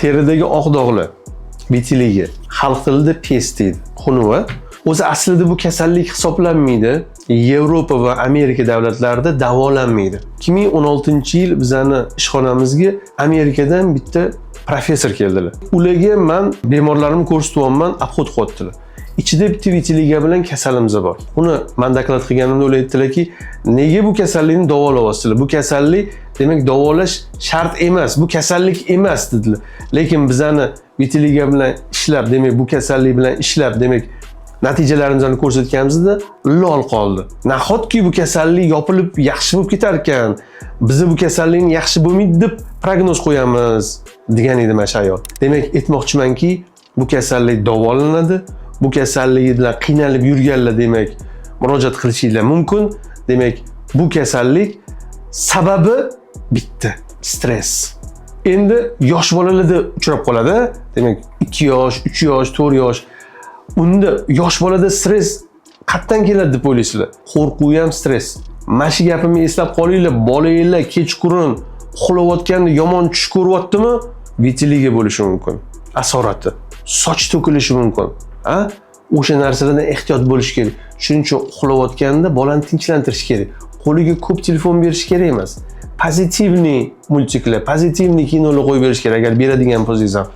teridagi oq dog'lar, vitiligo, xalq tilida pes deydi, xunuva. O'zi aslida bu kasallik hisoblanmaydi. Yevropa va Amerika davlatlarida davolanmaydi. 2016-yil bizani ishxonamizga Amerikadan bitta professor keldilar. Ularga men bemorlarimni ko'rsatyapman, obxod qilyaptilar. Ichida bitta vitiligo bilan kasalimiz bor. Uni men doklad qilganimda ular aytdilarki, nega bu kasallikni davolayapsizlar? Bu kasallik demak davolash shart emas, bu kasallik emas dedilar. Lekin bizani vitiligo bilan ishlab, demak bu kasallik bilan ishlab, demak natijalarimizni ko'rsatganimizda lol qoldi. Nahotki bu kasallik yopilib yaxshi bo'lib ketar ekan, biz bu kasallikni yaxshi bo'lmaydi deb prognoz qo'yamiz degan edi mana shu ayol. Demak, aytmoqchimanki, bu kasallik davolanadi. Bu kasallik bilan qiynalib yurganlar demak murojaat qilishinglar mumkin. Demak, bu kasallik sababi bitta, stress. Endi yosh bolalarda uchrab qoladi. Demak, 2 yosh, 3 yosh, 4 yosh. Unda yosh bolada stress qayerdan keladi deb o'ylaysizlar? Qo'rquv ham stress. Mana shu gapimni eslab qolinglar, bolanglar kechqurun uxlayotganda yomon tush ko'ryaptimi? Vitiligo bo'lishi mumkin. Asorati, soch to'kilishi mumkin. O'sha narsalardan ehtiyot bo'lish kerak. Shuning uchun uxlayotganda bolani tinchlantirish kerak. Qo'liga ko'p telefon berish kerak emas. Pozitivniy multiklar, pozitivniy kinolar qo'yib berish kerak agar beradigan bo'lsangiz ham.